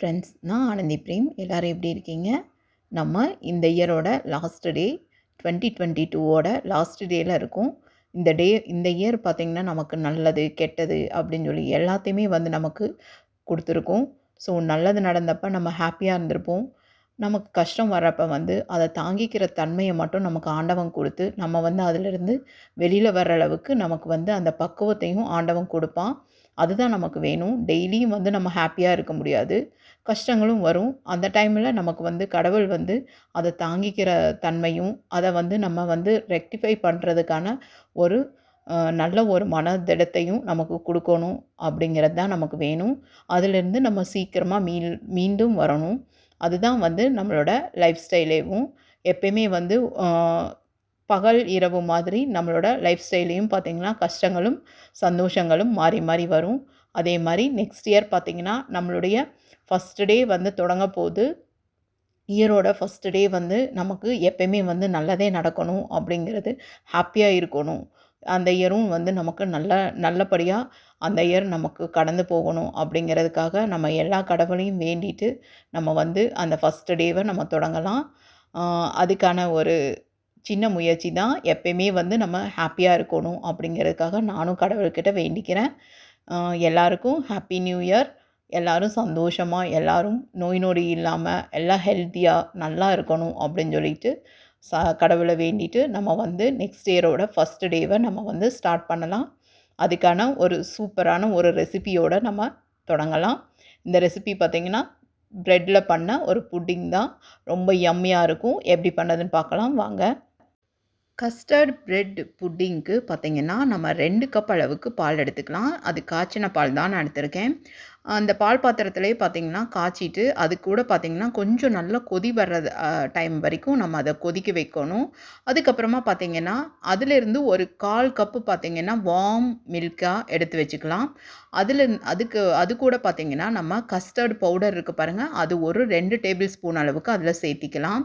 Friends, நான் Anandhi frame. எல்லோரும் எப்படி இருக்கீங்க? நம்ம இந்த இயரோட லாஸ்ட் டே 2022ஓட லாஸ்ட் டேயில் இருக்கோம். இந்த இயர் பார்த்திங்கன்னா நமக்கு நல்லது கெட்டது அப்படின்னு சொல்லி எல்லாத்தையுமே வந்து நமக்கு கொடுத்துருக்கோம். ஸோ நல்லது நடந்தப்போ நம்ம ஹாப்பியாக இருந்திருப்போம். நமக்கு கஷ்டம் வர்றப்போ வந்து அதை தாங்கிக்கிற தன்மையை மட்டும் நமக்கு ஆண்டவன் கொடுத்து நம்ம வந்து அதிலிருந்து வெளியில் வர்ற அளவுக்கு நமக்கு வந்து அந்த பக்குவத்தையும் ஆண்டவன் கொடுப்பான். அதுதான் நமக்கு வேணும். டெய்லியும் வந்து நம்ம ஹாப்பியாக இருக்க முடியாது, கஷ்டங்களும் வரும். அந்த டைமில் நமக்கு வந்து கடவுள் வந்து அதை தாங்கிக்கிற தன்மையும் அதை வந்து நம்ம வந்து ரெக்டிஃபை பண்ணுறதுக்கான ஒரு நல்ல ஒரு மனதிடத்தையும் நமக்கு கொடுக்கணும். அப்படிங்கிறது தான் நமக்கு வேணும். அதிலிருந்து நம்ம சீக்கிரமாக மீண்டும் வரணும். அதுதான் வந்து நம்மளோட லைஃப் ஸ்டைலேவும் எப்பயுமே வந்து பகல் இரவு மாதிரி நம்மளோட லைஃப் ஸ்டைலையும் பார்த்திங்கன்னா கஷ்டங்களும் சந்தோஷங்களும் மாறி மாறி வரும். அதே மாதிரி நெக்ஸ்ட் இயர் பார்த்திங்கன்னா நம்மளுடைய ஃபஸ்ட்டு டே வந்து தொடங்க போகுது. இயரோட ஃபஸ்ட்டு டே வந்து நமக்கு எப்பயுமே வந்து நல்லதே நடக்கணும், அப்படிங்கிறது ஹாப்பியாக இருக்கணும். அந்த இயரும் வந்து நமக்கு நல்லபடியாக அந்த இயர் நமக்கு கடந்து போகணும் அப்படிங்கிறதுக்காக நம்ம எல்லா கடவுளையும் வேண்டிட்டு நம்ம வந்து அந்த ஃபஸ்ட்டு டேவை நம்ம தொடங்கலாம். அதுக்கான ஒரு சின்ன முயற்சி தான். எப்பயுமே வந்து நம்ம ஹாப்பியாக இருக்கணும் அப்படிங்கிறதுக்காக நானும் கடவுள்கிட்ட வேண்டிக்கிறேன். எல்லாருக்கும் ஹாப்பி நியூ இயர். எல்லோரும் சந்தோஷமாக, எல்லோரும் நோய் நொடி இல்லாமல் எல்லாம் ஹெல்த்தியாக நல்லா இருக்கணும் அப்படின்னு சொல்லிட்டு கடவுளை வேண்டிட்டு நம்ம வந்து நெக்ஸ்ட் இயரோட ஃபஸ்ட்டு டேவை நம்ம வந்து ஸ்டார்ட் பண்ணலாம். அதுக்கான ஒரு சூப்பரான ஒரு ரெசிபியோடு நம்ம தொடங்கலாம். இந்த ரெசிபி பார்த்திங்கன்னா ப்ரெட்டில் பண்ண ஒரு புட்டிங் தான். ரொம்ப யம்மியாக இருக்கும். எப்படி பண்ணதுன்னு பார்க்கலாம் வாங்க. கஸ்டர்ட் பிரெட் புட்டிங்க்கு பார்த்திங்கன்னா நம்ம 2 கப் அளவுக்கு பால் எடுத்துக்கலாம். அது காய்ச்சின பால் தான் நான் எடுத்திருக்கேன். அந்த பால் பாத்திரத்துலேயே பார்த்திங்கன்னா காய்ச்சிட்டு அது கூட பார்த்திங்கன்னா கொஞ்சம் நல்லா கொதி வர்றது டைம் வரைக்கும் நம்ம அதை கொதிக்க வைக்கணும். அதுக்கப்புறமா பார்த்திங்கன்னா அதிலிருந்து ஒரு 1/4 கப்பு பார்த்திங்கன்னா வார்ம் மில்காக எடுத்து வச்சுக்கலாம். அது கூட பார்த்திங்கன்னா நம்ம கஸ்டர்ட் பவுடர் இருக்குது பாருங்கள், அது ஒரு 2 டேபிள் ஸ்பூன் அளவுக்கு அதில் சேர்த்திக்கலாம்.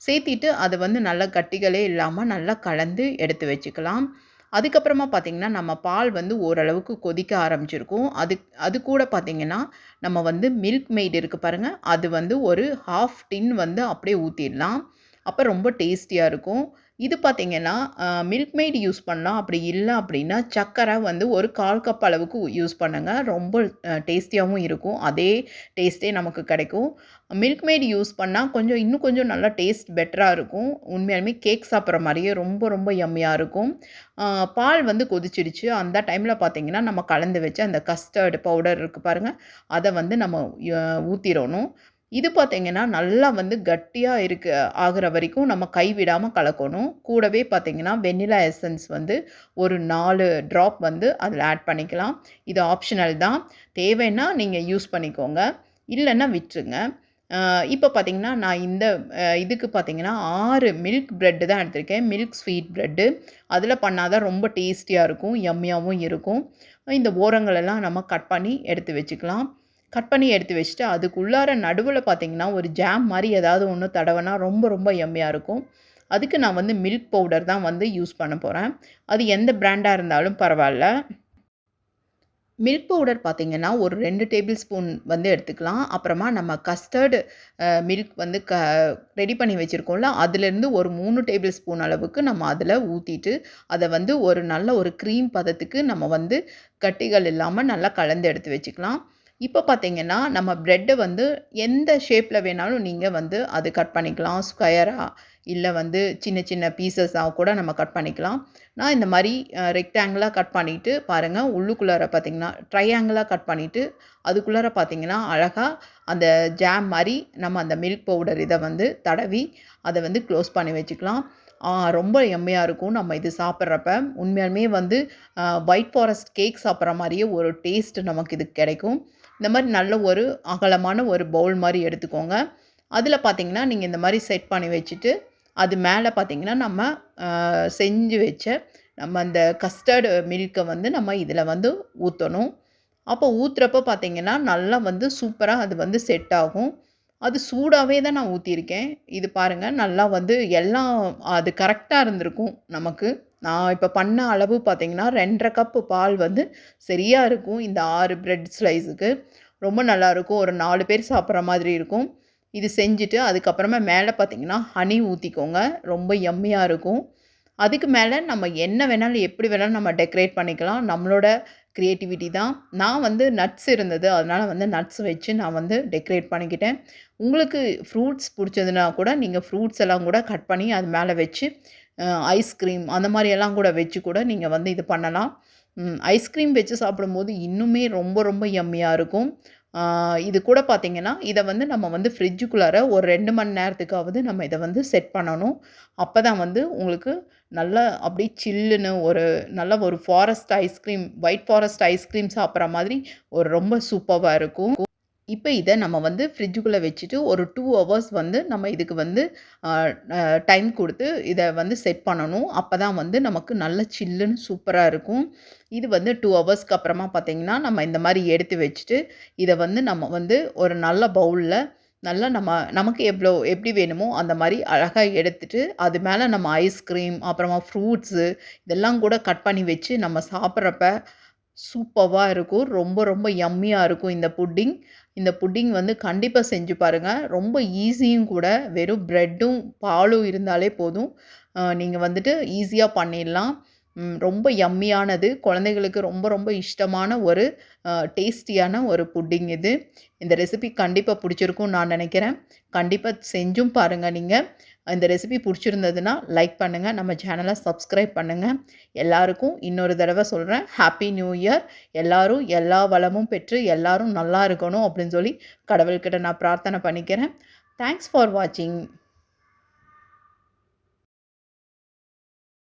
சேர்த்திட்டு அதை வந்து நல்லா கட்டிகளே இல்லாமல் நல்லா கலந்து எடுத்து வச்சுக்கலாம். அதுக்கப்புறமா பார்த்திங்கன்னா நம்ம பால் வந்து ஓரளவுக்கு கொதிக்க ஆரம்பிச்சிருக்கும். அது கூட பார்த்திங்கன்னா நம்ம வந்து மில்க் மெய்ட் இருக்குது பாருங்கள், அது வந்து ஒரு 1/2 டின் வந்து அப்படியே ஊற்றிடலாம். அப்போ ரொம்ப டேஸ்டியாக இருக்கும். இது பார்த்திங்கன்னா மில்க் மெய்ட் யூஸ் பண்ணலாம். அப்படி இல்லை அப்படின்னா சர்க்கரை வந்து ஒரு 1/4 கப் அளவுக்கு யூஸ் பண்ணுங்கள். ரொம்ப டேஸ்டியாகவும் இருக்கும். அதே டேஸ்ட்டே நமக்கு கிடைக்கும். மில்க் மெய்ட் யூஸ் பண்ணால் இன்னும் கொஞ்சம் நல்லா டேஸ்ட் பெட்டராக இருக்கும். உண்மையாலுமே கேக் சாப்பிட்ற மாதிரியே ரொம்ப ரொம்ப யம்மியாக இருக்கும். பால் வந்து கொதிச்சிடுச்சு. அந்த டைமில் பார்த்திங்கன்னா நம்ம கலந்து வச்ச அந்த கஸ்டர்டு பவுடர் இருக்குது பாருங்கள், அதை வந்து நம்ம ஊற்றிடணும். இது பார்த்திங்கன்னா நல்லா வந்து கட்டியாக ஆகிற வரைக்கும் நம்ம கைவிடாமல் கலக்கணும். கூடவே பார்த்திங்கன்னா வெண்ணிலா எசன்ஸ் வந்து ஒரு 4 ட்ராப் வந்து அதில் ஆட் பண்ணிக்கலாம். இது ஆப்ஷனல் தான். தேவைன்னா நீங்கள் யூஸ் பண்ணிக்கோங்க, இல்லைன்னா விட்டுருங்க. இப்போ பார்த்திங்கன்னா நான் இதுக்கு பார்த்திங்கன்னா 6 மில்க் ப்ரெட்டு தான் எடுத்திருக்கேன். Milk sweet bread. அதில் பண்ணால் தான் ரொம்ப டேஸ்டியாக இருக்கும், யம்மியாகவும் இருக்கும். இந்த ஓரங்களெல்லாம் நம்ம கட் பண்ணி எடுத்து வச்சுக்கலாம். கட் பண்ணி எடுத்து வச்சுட்டு அதுக்குள்ளார நடுவில் பார்த்திங்கன்னா ஒரு ஜாம் மாதிரி ஏதாவது ஒன்று தடவைனா ரொம்ப ரொம்ப யம்மியாக இருக்கும். அதுக்கு நான் வந்து மில்க் பவுடர் தான் வந்து யூஸ் பண்ண போகிறேன். அது எந்த பிராண்டாக இருந்தாலும் பரவாயில்ல. மில்க் பவுடர் பார்த்திங்கன்னா ஒரு 2 டேபிள் ஸ்பூன் வந்து எடுத்துக்கலாம். அப்புறமா நம்ம கஸ்டர்டு மில்க் வந்து ரெடி பண்ணி வச்சுருக்கோம்ல, அதுலேருந்து ஒரு 3 டேபிள் ஸ்பூன் அளவுக்கு நம்ம அதில் ஊற்றிட்டு அதை வந்து ஒரு நல்ல ஒரு க்ரீம் பதத்துக்கு நம்ம வந்து கட்டிகள் இல்லாமல் நல்லா கலந்து எடுத்து வச்சுக்கலாம். இப்போ பார்த்திங்கன்னா நம்ம ப்ரெட்டை வந்து எந்த ஷேப்பில் வேணாலும் நீங்கள் வந்து அது கட் பண்ணிக்கலாம். ஸ்கொயராக இல்லை வந்து சின்ன சின்ன பீசஸாக கூட நம்ம கட் பண்ணிக்கலாம். நான் இந்த மாதிரி ரெக்டாங்கிளாக கட் பண்ணிவிட்டு பாருங்கள், உள்ளுக்குள்ளார பார்த்திங்கன்னா ட்ரையாங்கிளாக கட் பண்ணிவிட்டு அதுக்குள்ளார பார்த்திங்கன்னா அழகாக அந்த ஜாம் மாதிரி நம்ம அந்த மில்க் பவுடர் இதை வந்து தடவி அதை வந்து க்ளோஸ் பண்ணி வச்சுக்கலாம். ரொம்ப எம்மையாக இருக்கும் நம்ம இது சாப்பிட்றப்ப. உண்மையாலுமே வந்து ஒயிட் ஃபாரஸ்ட் கேக் சாப்பிட்ற மாதிரியே ஒரு டேஸ்ட் நமக்கு இது கிடைக்கும். இந்த மாதிரி நல்ல ஒரு அகலமான ஒரு பவுல் மாதிரி எடுத்துக்கோங்க. அதில் பார்த்திங்கன்னா நீங்கள் இந்த மாதிரி செட் பண்ணி வச்சுட்டு அது மேலே பார்த்திங்கன்னா நம்ம செஞ்சு வச்ச நம்ம அந்த கஸ்டர்டு மில்கை வந்து நம்ம இதில் வந்து ஊற்றணும். அப்போ ஊற்றுறப்ப பார்த்திங்கன்னா நல்லா வந்து சூப்பராக அது வந்து செட் ஆகும். அது சூடாகவே தான் நான் ஊற்றிருக்கேன். இது பாருங்கள், நல்லா வந்து எல்லாம் அது கரெக்டாக இருந்திருக்கும் நமக்கு. நான் இப்போ பண்ண அளவு பார்த்திங்கன்னா 2 1/2 கப்பு பால் வந்து சரியாக இருக்கும் இந்த 6 ப்ரெட் ஸ்லைஸுக்கு. ரொம்ப நல்லாயிருக்கும். ஒரு 4 பேர் சாப்பிட்ற மாதிரி இருக்கும். இது செஞ்சுட்டு அதுக்கப்புறமா மேலே பார்த்தீங்கன்னா ஹனி ஊற்றிக்கோங்க. ரொம்ப யம்மியாக இருக்கும். அதுக்கு மேலே நம்ம என்ன வேணாலும் எப்படி வேணாலும் நம்ம டெக்கரேட் பண்ணிக்கலாம். நம்மளோட கிரியேட்டிவிட்டி தான். நான் வந்து நட்ஸ் இருந்தது. அதனால் வந்து நட்ஸ் வச்சு நான் வந்து டெக்கரேட் பண்ணிக்கிட்டேன். உங்களுக்கு ஃப்ரூட்ஸ் பிடிச்சதுனா கூட நீங்கள் ஃப்ரூட்ஸ் எல்லாம் கூட கட் பண்ணி அது மேலே வச்சு ஐஸ்கிரீம் அந்த மாதிரியெல்லாம் கூட வச்சு கூட நீங்கள் வந்து இது பண்ணலாம். ஐஸ்கிரீம் வச்சு சாப்பிடும்போது இன்னுமே ரொம்ப ரொம்ப யம்மியாக இருக்கும். இது கூட பார்த்தீங்கன்னா, இத வந்து நம்ம வந்து ஃப்ரிட்ஜுக்குள்ளார ஒரு 2 மணி நேரத்துக்காவது நம்ம இத வந்து செட் பண்ணணும். அப்பதான் வந்து உங்களுக்கு நல்லா அப்படியே சில்லுன்னு நல்ல ஒரு forest ice cream, white forest ice cream சாப்பிடுற மாதிரி ஒரு ரொம்ப சூப்பர்வா இருக்கும். இப்ப இத நம்ம வந்து ஃப்ரிட்ஜுக்குள்ள வச்சுட்டு ஒரு 2 ஹவர்ஸ் வந்து நம்ம இதுக்கு வந்து அ அ டைம் குடுத்து இத வந்து செட் பண்ணணும். அப்பதான் வந்து நமக்கு நல்ல சில்லுன்னு சூப்பரா இருக்கும். இது வந்து 2 ஹவர்ஸ்க்கு அப்புறமா பார்த்தீங்கன்னா, நம்ம இந்த மாரி எடுத்து வச்சுட்டு, இத வந்து நம்ம வந்து ஒரு நல்ல பவுல்ல நல்லா நமக்கு எப்படி வேணுமோ அந்த மாரி அழகா எடுத்துட்டு, அது மேல நம்ம ஐஸ்கிரீம், அப்புறமா ஃப்ரூட்ஸு இதெல்லாம் கூட கட் பண்ணி வச்சு நம்ம சாப்பிடுறப்ப சூப்பர்வா இருக்கும். ரொம்ப ரொம்ப யம்மியா இருக்கும் இந்த புட்டிங். இந்த புட்டிங் வந்து கண்டிப்பா செஞ்சு பாருங்க. ரொம்ப ஈஸியும் கூட. வெறும் பிரெட்டும், பாலும் இருந்தாலே போதும். நீங்க வந்துட்டு ஈஸியா பண்ணிடலாம். ரொம்ப யம்மியானது. குழந்தைகளுக்கு ரொம்ப ரொம்ப இஷ்டமான ஒரு டேஸ்டியான ஒரு புட்டிங் இது. இந்த ரெசிபி கண்டிப்பா பிடிச்சிருக்கும்னு நான் நெனைக்கிறேன். கண்டிப்பா செஞ்சும் பாருங்க நீங்க. இந்த ரெசிபி பிடிச்சிருந்ததுன்னா லைக் பண்ணுங்க. நம்ம சேனல சப்ஸ்கிரைப் பண்ணுங்க. எல்லாருக்கும் இன்னொரு தடவ சொல்றேன். Happy new year. எல்லாரும் எல்லா வளமும் பெற்று எல்லாரும் நல்லா இருக்கணும் அப்படின்னு சொல்லி கடவுள்கிட்ட நான் பிரார்த்தனை பண்ணிக்கிறேன். தேங்க்ஸ் ஃபார் வாட்சிங்.